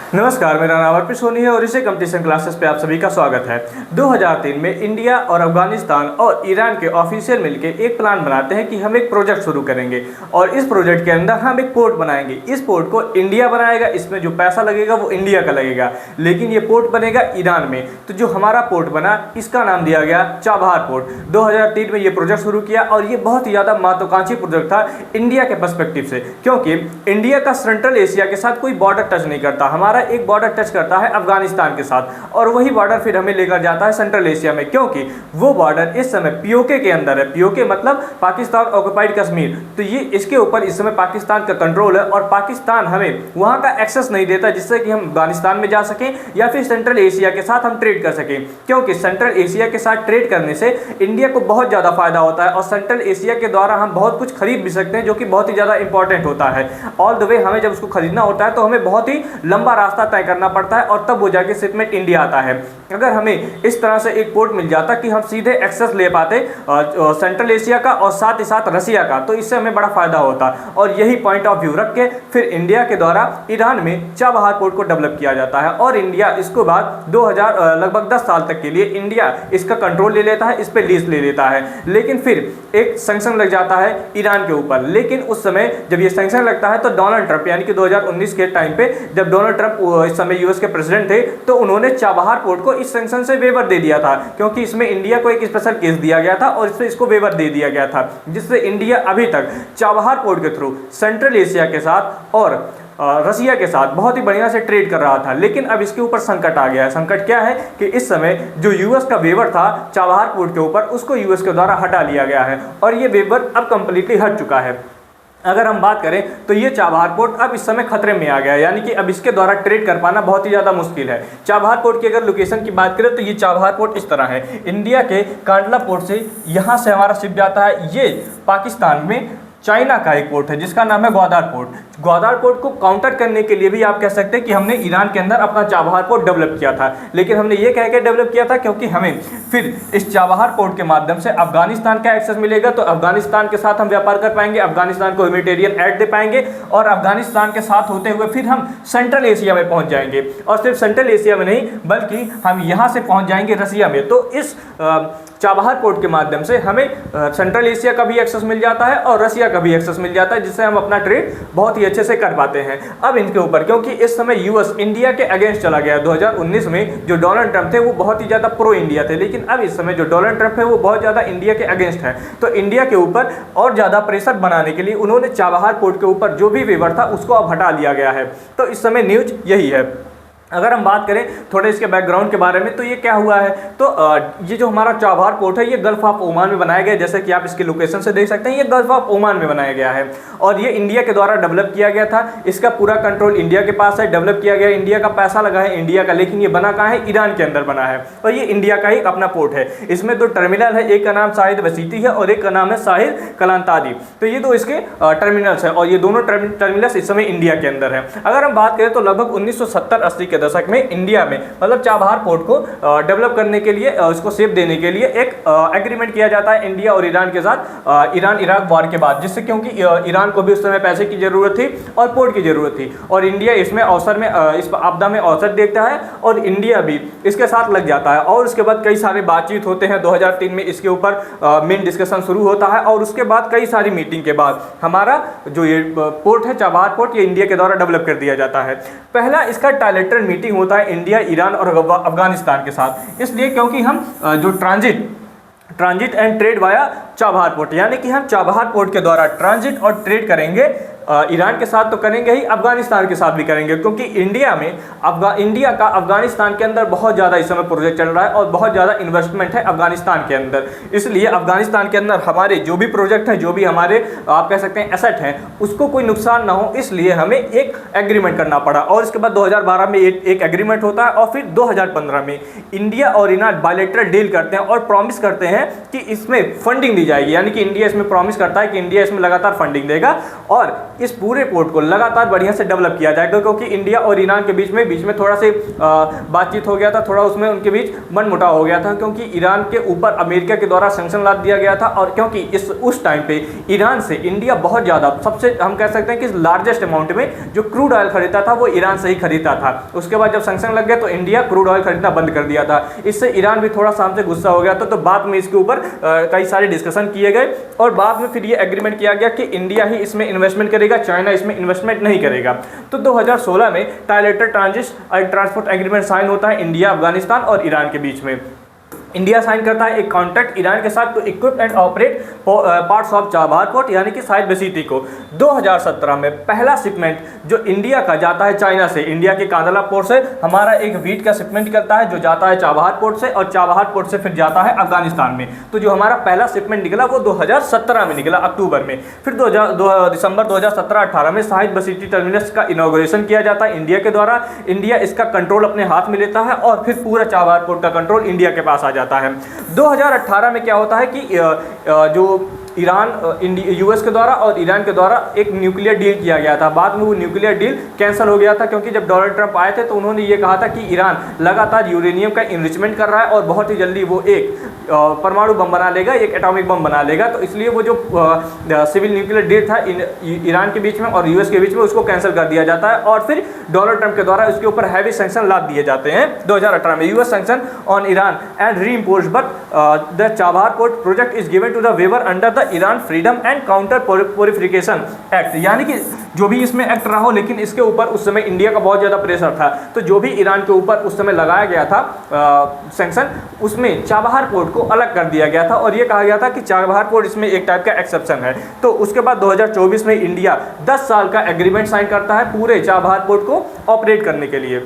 नमस्कार, मेरा नाम अर्पित सोनी है और इसे कंपटीशन क्लासेस पे आप सभी का स्वागत है। 2003 में इंडिया और अफगानिस्तान और ईरान के ऑफिशियल मिलकर एक प्लान बनाते हैं कि हम एक प्रोजेक्ट शुरू करेंगे और इस प्रोजेक्ट के अंदर हम एक पोर्ट बनाएंगे। इस पोर्ट को इंडिया बनाएगा, इसमें जो पैसा लगेगा वो इंडिया का लगेगा, लेकिन ये पोर्ट बनेगा ईरान में। तो जो हमारा पोर्ट बना इसका नाम दिया गया चाबहार पोर्ट। 2003 में ये प्रोजेक्ट शुरू किया और ये बहुत ही ज़्यादा महत्वाकांक्षी प्रोजेक्ट था इंडिया के पर्सपेक्टिव से, क्योंकि इंडिया का सेंट्रल एशिया के साथ कोई बॉर्डर टच नहीं करता। हमारा एक बॉर्डर टच करता है अफगानिस्तान के साथ और वही बॉर्डर फिर हमें लेकर जाता है सेंट्रल एशिया में, क्योंकि वो बॉर्डर इस समय पीओके के अंदर है। पीओके मतलब पाकिस्तान ऑक्युपाइड कश्मीर। तो ये इसके ऊपर इस समय पाकिस्तान का कंट्रोल है और पाकिस्तान हमें वहां का एक्सेस नहीं देता जिससे कि हम अफगानिस्तान में जा सकें या फिर सेंट्रल एशिया के साथ हम ट्रेड कर सकें, क्योंकि सेंट्रल एशिया के साथ ट्रेड करने से इंडिया को बहुत ज़्यादा फायदा होता है और सेंट्रल एशिया के द्वारा हम बहुत कुछ खरीद भी सकते हैं, जो कि बहुत ही ज़्यादा इंपॉर्टेंट होता है। ऑल द वे हमें जब उसको खरीदना होता है तो हमें बहुत ही लंबा रास्ता तय करना पड़ता है और तब वो जाके शिपमेंट इंडिया आता है। अगर हमें इस तरह से एक पोर्ट मिल जाता कि हम सीधे एक्सेस ले पाते सेंट्रल एशिया का और साथ ही साथ रसिया का, तो इससे हमें बड़ा फायदा होता। और यही पॉइंट ऑफ व्यू रख के फिर इंडिया के द्वारा ईरान में चाबहार पोर्ट को डेवलप किया जाता है और इंडिया इसको बाद 2000 लगभग 10 साल तक के लिए इंडिया इसका कंट्रोल ले लेता है, इस पर लीज ले लेता है। लेकिन फिर एक सैंक्शन लग जाता है ईरान के ऊपर। लेकिन उस समय जब ये सैंक्शन लगता है तो डोनाल्ड ट्रंप यानी कि 2019 के टाइम पे जब डोनाल्ड ट्रंप इस समय यूएस के प्रेसिडेंट थे, तो उन्होंने चाबहार पोर्ट को इस सैंक्शन से वेवर दे दिया था, क्योंकि इसमें इंडिया को एक स्पेशल केस दिया गया था और इसमें इसको वेवर दे दिया गया था, जिससे इंडिया अभी तक चाबहार पोर्ट के थ्रू सेंट्रल एशिया के साथ और रसिया के साथ बहुत ही बढ़िया से ट्रेड कर रहा था। लेकिन अब इसके ऊपर संकट आ गया है। संकट क्या है कि इस समय जो यूएस का वेवर था चाबहार पोर्ट के ऊपर, उसको यूएस के द्वारा हटा लिया गया है और ये वेवर अब कंप्लीटली हट चुका है। अगर हम बात करें तो ये चाबहार पोर्ट अब इस समय खतरे में आ गया है, यानी कि अब इसके द्वारा ट्रेड कर पाना बहुत ही ज़्यादा मुश्किल है। चाबहार पोर्ट की अगर लोकेशन की बात करें तो ये चाबहार पोर्ट इस तरह है। इंडिया के कांडला पोर्ट से यहाँ से हमारा शिप जाता है, ये पाकिस्तान में चाइना का एक पोर्ट है जिसका नाम है ग्वादार पोर्ट। ग्वादार पोर्ट को काउंटर करने के लिए भी आप कह सकते हैं कि हमने ईरान के अंदर अपना चाबहार पोर्ट डेवलप किया था। लेकिन हमने ये कह के डेवलप किया था क्योंकि हमें फिर इस चाबहार पोर्ट के माध्यम से अफगानिस्तान का एक्सेस मिलेगा, तो अफगानिस्तान के साथ हम व्यापार कर पाएंगे, अफगानिस्तान को ह्यूमैनिटेरियन एड दे पाएंगे और अफगानिस्तान के साथ होते हुए फिर हम सेंट्रल एशिया में पहुंच जाएंगे। और सिर्फ सेंट्रल एशिया में नहीं बल्कि हम यहाँ से पहुँच जाएंगे रसिया में। तो इस चाबहार पोर्ट के माध्यम से हमें सेंट्रल एशिया का भी एक्सेस मिल जाता है और रसिया का भी एक्सेस मिल जाता है, जिससे हम अपना ट्रेड बहुत ही अच्छे से कर पाते हैं। अब इनके ऊपर क्योंकि इस समय यूएस इंडिया के अगेंस्ट चला गया। 2019 में जो डोनाल्ड ट्रंप थे वो बहुत ही ज़्यादा प्रो इंडिया थे, लेकिन अब इस समय जो डोनाल्ड ट्रंप है वो बहुत ज़्यादा इंडिया के अगेंस्ट है। तो इंडिया के ऊपर और ज़्यादा प्रेशर बनाने के लिए उन्होंने चाबहार पोर्ट के ऊपर जो भी वेवर था उसको अब हटा लिया गया है। तो इस समय न्यूज यही है। अगर हम बात करें थोड़े इसके बैकग्राउंड के बारे में तो ये क्या हुआ है, तो ये जो हमारा चाबहार पोर्ट है ये गल्फ ऑफ ओमान में बनाया गया है। जैसे कि आप इसके लोकेशन से देख सकते हैं, ये गल्फ ऑफ ओमान में बनाया गया है और ये इंडिया के द्वारा डेवलप किया गया था। इसका पूरा कंट्रोल इंडिया के पास है, डेवलप किया गया, इंडिया का पैसा लगा है इंडिया का, लेकिन ये बना कहाँ है, ईरान के अंदर बना है और ये इंडिया का ही अपना पोर्ट है। इसमें 2 टर्मिनल है, एक का नाम शाहिद वसीती है और एक का नाम है शाहिद कलांतारी। तो ये 2 इसके टर्मिनल्स है और ये दोनों टर्मिनल्स इस समय इंडिया के अंदर है। अगर हम बात करें तो लगभग 1970-80 के दशक में इंडिया में मतलब चाबहार पोर्ट को डेवलप करने के लिए, उसको शेप देने के लिए एक एग्रीमेंट किया जाता है इंडिया और ईरान के साथ, ईरान इराक वॉर के बाद, जिससे क्योंकि ईरान को भी उस समय पैसे की जरूरत थी और पोर्ट की जरूरत थी और इंडिया इसमें अवसर में इस आपदा में अवसर देखता है और इंडिया भी इसके साथ लग जाता है। और उसके बाद कई सारे बातचीत होते हैं। 2003 में इसके ऊपर मेन डिस्कशन शुरू होता है और उसके बाद कई सारी मीटिंग के बाद हमारा जो ये पोर्ट है चाबहार पोर्ट, ये इंडिया के द्वारा डेवलप कर दिया जाता है। पहला इसका ट्रायलेटरल मीटिंग होता है इंडिया, ईरान और अफगानिस्तान के साथ, इसलिए क्योंकि हम जो transit and trade via Chabahar port, यानी कि हम चाबहार पोर्ट के द्वारा ट्रांजिट और ट्रेड करेंगे। ईरान के साथ तो करेंगे ही, अफगानिस्तान के साथ भी करेंगे, क्योंकि इंडिया का अफगानिस्तान के अंदर बहुत ज़्यादा इस समय प्रोजेक्ट चल रहा है और बहुत ज़्यादा इन्वेस्टमेंट है अफगानिस्तान के अंदर। इसलिए अफगानिस्तान के अंदर हमारे जो भी प्रोजेक्ट हैं, जो भी हमारे आप कह सकते हैं एसेट हैं, उसको कोई नुकसान ना हो, इसलिए हमें एक एग्रीमेंट करना पड़ा। और इसके बाद 2012 में एक एग्रीमेंट होता है और फिर 2015 में इंडिया और ईरान बायलैटरल डील करते हैं और प्रॉमिस करते हैं कि इसमें फंडिंग दी जाएगी, यानी कि इंडिया इसमें प्रॉमिस करता है कि इंडिया इसमें लगातार फंडिंग देगा और इस पूरे पोर्ट को लगातार बढ़िया से डेवलप किया जाएगा, क्योंकि इंडिया और ईरान के बीच में थोड़ा से बातचीत हो गया था, थोड़ा उसमें उनके बीच मनमुटाव हो गया था, क्योंकि ईरान के ऊपर अमेरिका के द्वारा सैंक्शन लाद दिया गया था। और क्योंकि उस टाइम पे ईरान से इंडिया बहुत ज़्यादा, सबसे हम कह सकते हैं कि लार्जेस्ट अमाउंट में जो क्रूड ऑयल खरीदता था वो ईरान से ही खरीदता था। उसके बाद जब सैंक्शन लग गया तो इंडिया क्रूड ऑयल खरीदना बंद कर दिया था। इससे ईरान भी थोड़ा सा हमसे गुस्सा हो गया था। तो बाद में इसके ऊपर कई सारे डिस्कशन किए गए और बाद में फिर ये एग्रीमेंट किया गया कि इंडिया ही इसमें इन्वेस्टमेंट करेगा, चाइना इसमें इन्वेस्टमेंट नहीं करेगा। तो 2016 में ट्राइलेटरल ट्रांसपोर्ट एग्रीमेंट साइन होता है इंडिया, अफगानिस्तान और ईरान के बीच में। इंडिया साइन करता है एक कॉन्ट्रैक्ट ईरान के साथ to equip and operate parts of Chabahar port, यानी कि साइड बेसिटी को। 2017 में पहला शिपमेंट जो इंडिया का जाता है चाइना से, इंडिया के कांदला पोर्ट से हमारा एक वीट का शिपमेंट करता है जो जाता है चाबहार पोर्ट से, और चाबहार पोर्ट से फिर जाता है अफगानिस्तान में। तो जो हमारा पहला शिपमेंट निकला वो 2017 में निकला, अक्टूबर में। फिर दिसंबर 2017-18 में साइड बेसिटी टर्मिनस का इनॉग्रेशन किया जाता है इंडिया के द्वारा। इंडिया इसका कंट्रोल अपने हाथ में लेता है और फिर पूरा चाबहार पोर्ट का कंट्रोल इंडिया के पास आ जाता है। 2018 में क्या होता है कि जो ईरान यूएस के द्वारा और ईरान के द्वारा एक न्यूक्लियर डील किया गया था। बाद में वो न्यूक्लियर डील कैंसिल हो गया था, क्योंकि जब डोनाल्ड ट्रंप आए थे तो उन्होंने ये कहा था कि ईरान लगातार यूरेनियम का इनरिचमेंट कर रहा है और बहुत ही जल्दी वो एक परमाणु बम बना लेगा, एक एटॉमिक बम बना लेगा। तो इसलिए वो जो सिविल न्यूक्लियर डील था ईरान के बीच में और यूएस के बीच में, उसको कैंसिल कर दिया जाता है और फिर डोनाल्ड ट्रंप के द्वारा उसके ऊपर हैवी सैंक्शन लाद दिए जाते हैं 2018 में। US sanction on Iran and reimpose but the Chabahar port project is given to the waiver under the Iran freedom and counter proliferation act, यानी कि जो भी इसमें एक्ट रहा हो, लेकिन इसके ऊपर उस समय इंडिया का बहुत ज़्यादा प्रेशर था। तो जो भी ईरान के ऊपर उस समय लगाया गया था सैंक्शन, उसमें चाबहार पोर्ट को अलग कर दिया गया था और ये कहा गया था कि चाबहार पोर्ट इसमें एक टाइप का एक्सेप्शन है। तो उसके बाद 2024 में इंडिया 10 साल का एग्रीमेंट साइन करता है पूरे चाबहार पोर्ट को ऑपरेट करने के लिए।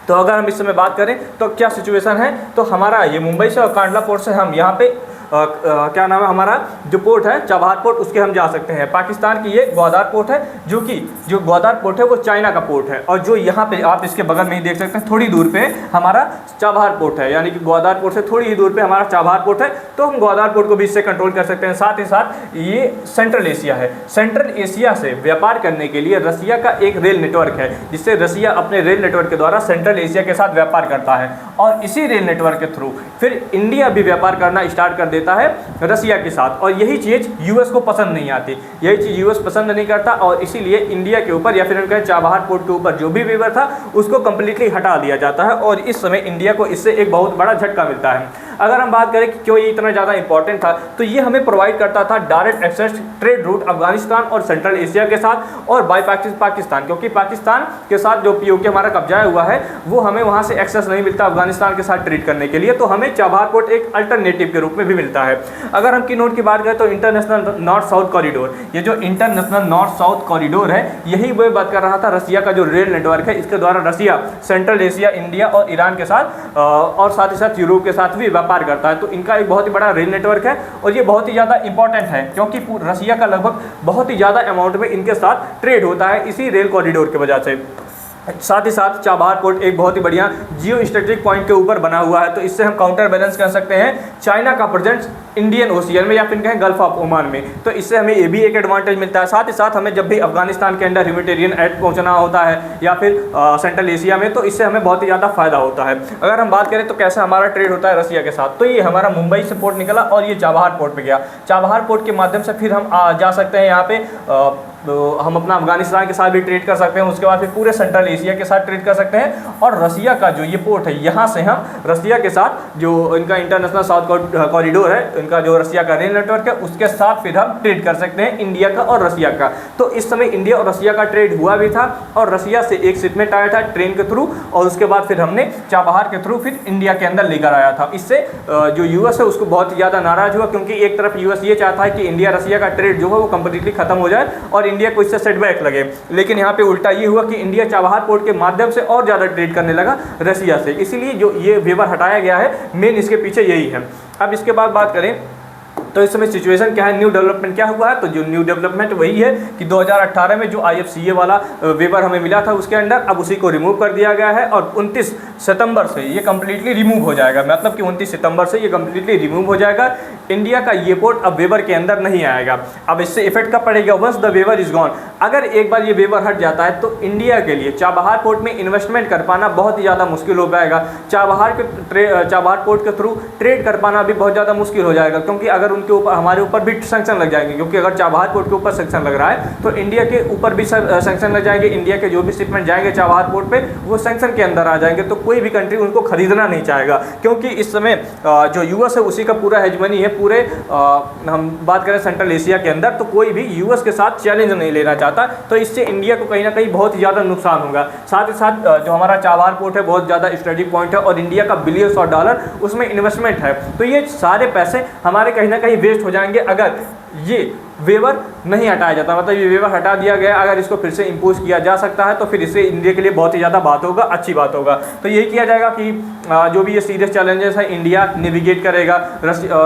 तो अगर हम इस समय बात करें तो क्या सिचुएशन है, तो हमारा ये मुंबई से और कांडला पोर्ट से हम यहाँ पे क्या नाम है, हमारा जो पोर्ट है चाबहार पोर्ट, उसके हम जा सकते हैं। पाकिस्तान की ये ग्वादार पोर्ट है, जो ग्वादार पोर्ट है वो चाइना का पोर्ट है। और जो यहाँ पे आप इसके बगल में ही देख सकते हैं, थोड़ी दूर पे हमारा चाबहार पोर्ट है, यानी कि ग्वादार पोर्ट से थोड़ी ही दूर पे हमारा चाबहार पोर्ट है। तो हम ग्वादार पोर्ट को भी इससे कंट्रोल कर सकते हैं। साथ ही साथ ये सेंट्रल एशिया है। सेंट्रल एशिया से व्यापार करने के लिए रसिया का एक रेल नेटवर्क है, जिससे रसिया अपने रेल नेटवर्क के द्वारा सेंट्रल एशिया के साथ व्यापार करता है। और इसी रेल नेटवर्क के थ्रू फिर इंडिया भी व्यापार करना स्टार्ट कर देता है रसिया के साथ। और यही चीज़ यूएस को पसंद नहीं आती, यही चीज़ यूएस पसंद नहीं करता और इसीलिए इंडिया के ऊपर या फिर हम कहें चाबहार पोर्ट के ऊपर जो भी वेवर था उसको कंप्लीटली हटा दिया जाता है। और इस समय इंडिया को इससे एक बहुत बड़ा झटका मिलता है। अगर हम बात करें कि क्यों ये इतना ज़्यादा इंपॉर्टेंट था, तो ये हमें प्रोवाइड करता था direct access trade route Afghanistan और सेंट्रल एशिया के साथ और बाय पाकिस्तान, क्योंकि पाकिस्तान के साथ जो पीओके हमारा कब्जा हुआ है वो हमें वहाँ से एक्सेस नहीं मिलता अफगानिस्तान के साथ ट्रेड करने के लिए। तो हमें चाबहार पोर्ट एक अल्टरनेटिव के रूप में भी मिलता है। अगर हम की नोट की बात करें तो इंटरनेशनल नॉर्थ साउथ कॉरिडोर, ये जो इंटरनेशनल नॉर्थ साउथ कॉरिडोर है, यही वो बात कर रहा था रसिया का जो रेल नेटवर्क है, इसके द्वारा रसिया सेंट्रल एशिया, इंडिया और ईरान के साथ और साथ ही साथ यूरोप के साथ भी व्यापार करता है। तो इनका एक बहुत ही बड़ा रेल नेटवर्क है और ये बहुत ही ज़्यादा इंपॉर्टेंट है, क्योंकि रसिया का लगभग बहुत ही ज़्यादा अमाउंट में इनके साथ ट्रेड होता है इसी रेल कॉरिडोर की वजह से। साथ ही साथ चाबहार पोर्ट एक बहुत ही बढ़िया जियो स्ट्रेटेजिक पॉइंट के ऊपर बना हुआ है, तो इससे हम काउंटर बैलेंस कर सकते हैं चाइना का प्रेजेंस इंडियन ओशियन में या फिर कहें गल्फ ऑफ ओमान में। तो इससे हमें ये भी एक एडवांटेज मिलता है। साथ ही साथ हमें जब भी अफगानिस्तान के अंदर ह्यूमैनिटेरियन एड पहुंचना होता है या फिर सेंट्रल एशिया में, तो इससे हमें बहुत ही ज़्यादा फायदा होता है। अगर हम बात करें तो कैसे हमारा ट्रेड होता है रसिया के साथ, तो ये हमारा मुंबई से पोर्ट निकला और ये चाबहार पोर्ट पर गया। चाबहार पोर्ट के माध्यम से फिर हम जा सकते हैं यहाँ पे तो हम अपना अफगानिस्तान के साथ भी ट्रेड कर सकते हैं, उसके बाद फिर पूरे सेंट्रल एशिया के साथ ट्रेड कर सकते हैं। और रसिया का जो ये पोर्ट है, यहाँ से हम रसिया के साथ जो इनका इंटरनेशनल साउथ कॉरिडोर है, इनका जो रसिया का रेल नेटवर्क है, उसके साथ फिर हम ट्रेड कर सकते हैं इंडिया का और रसिया का। तो इस समय इंडिया और रसिया का ट्रेड हुआ भी था और रसिया से एक शिपमेंट आया था ट्रेन के थ्रू और उसके बाद फिर हमने चाबहार के थ्रू फिर इंडिया के अंदर लेकर आया था। इससे जो यूएस है उसको बहुत ज़्यादा नाराज हुआ, क्योंकि एक तरफ यूएस ये चाहता है कि इंडिया रसिया का ट्रेड जो है वो कंप्लीटली खत्म हो जाए और इंडिया को इससे सेटबैक लगे। लेकिन यहाँ पे उल्टा ये हुआ कि इंडिया चाबहार पोर्ट के माध्यम से और ज़्यादा ट्रेड करने लगा रसिया से, इसीलिए जो ये वेवर हटाया गया है, मेन इसके पीछे यही है। अब इसके बाद बात करें तो इस समय सिचुएशन क्या है, न्यू डेवलपमेंट क्या हुआ है? तो जो न्यू डेवलपमेंट वही है कि 2018 में जो IFCA वाला वेवर हमें मिला था उसके अंडर, अब उसी को रिमूव कर दिया गया है और 29 सितंबर से ये कम्प्लीटली रिमूव हो जाएगा। मतलब कि 29 सितंबर से ये कम्प्लीटली रिमूव हो जाएगा। इंडिया का ये पोर्ट अब वेवर के अंदर नहीं आएगा। अब इससे इफेक्ट कब पड़ेगा? Once the waiver is gone. अगर एक बार ये वेवर हट जाता है तो इंडिया के लिए चाबहार पोर्ट में इन्वेस्टमेंट कर पाना बहुत ही ज़्यादा मुश्किल हो जाएगा। चाबहार पोर्ट के थ्रू ट्रेड कर पाना भी बहुत ज़्यादा मुश्किल हो जाएगा, क्योंकि अगर उनके ऊपर हमारे ऊपर भी सैंक्शन लग जाएंगे, क्योंकि अगर चाबहार पोर्ट के ऊपर सैंक्शन लग रहा है तो इंडिया के ऊपर भी सैंक्शन लग जाएंगे। इंडिया के जो भी शिपमेंट जाएंगे चाबहार पोर्ट पे वो सैंक्शन के अंदर आ जाएंगे, तो कोई भी कंट्री उनको खरीदना नहीं चाहेगा, क्योंकि इस समय जो यूएस है उसी का पूरा हेजमनी है पूरे हम बात करें सेंट्रल एशिया के अंदर, तो कोई भी यूएस के साथ चैलेंज नहीं लेना चाहता। तो इससे इंडिया को कहीं ना कहीं बहुत ही ज़्यादा नुकसान होगा। साथ ही साथ जो हमारा चाबहार पोर्ट है बहुत ज़्यादा स्ट्रेटेजिक पॉइंट है और इंडिया का बिलियंस ऑफ डॉलर उसमें इन्वेस्टमेंट है, तो ये सारे पैसे हमारे कहीं ना कहीं वेस्ट हो जाएंगे अगर ये वेवर नहीं हटाया जाता। मतलब ये वेवर हटा दिया गया, अगर इसको फिर से इम्पोज किया जा सकता है तो फिर इससे इंडिया के लिए बहुत ही ज़्यादा बात होगा, अच्छी बात होगा। तो यही किया जाएगा कि जो भी ये सीरियस चैलेंजेस है इंडिया नेविगेट करेगा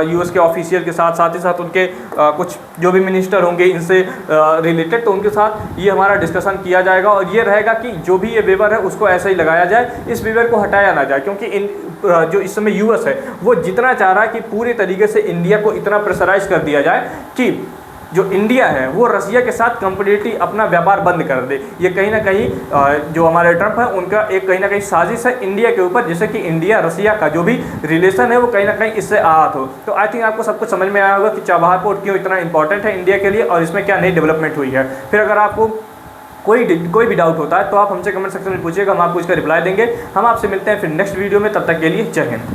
यूएस के ऑफिशियल के साथ, साथ ही साथ उनके कुछ जो भी मिनिस्टर होंगे इनसे रिलेटेड, तो उनके साथ ये हमारा डिस्कशन किया जाएगा और ये रहेगा कि जो भी ये वेवर है उसको ऐसा ही लगाया जाए, इस वेवर को हटाया ना जाए, क्योंकि जो इस समय यूएस है वो जितना चाह रहा है कि पूरी तरीके से इंडिया को इतना प्रेशराइज कर दिया जाए कि जो इंडिया है वो रसिया के साथ कंप्लीटली अपना व्यापार बंद कर दे। ये कहीं ना कहीं जो हमारे ट्रंप है उनका एक कहीं ना कहीं साजिश है इंडिया के ऊपर, जैसे कि इंडिया रसिया का जो भी रिलेशन है वो कहीं ना कहीं इससे आहत हो। तो आई थिंक आपको सब कुछ समझ में आया होगा कि चाबहार पोर्ट क्यों इतना इंपॉर्टेंट है इंडिया के लिए और इसमें क्या नई डेवलपमेंट हुई है। फिर अगर आपको कोई भी डाउट होता है तो आप हमसे कमेंट सेक्शन में पूछिएगा, हम आपको इसका रिप्लाई देंगे। हम आपसे मिलते हैं फिर नेक्स्ट वीडियो में, तब तक के लिए जय हिंद।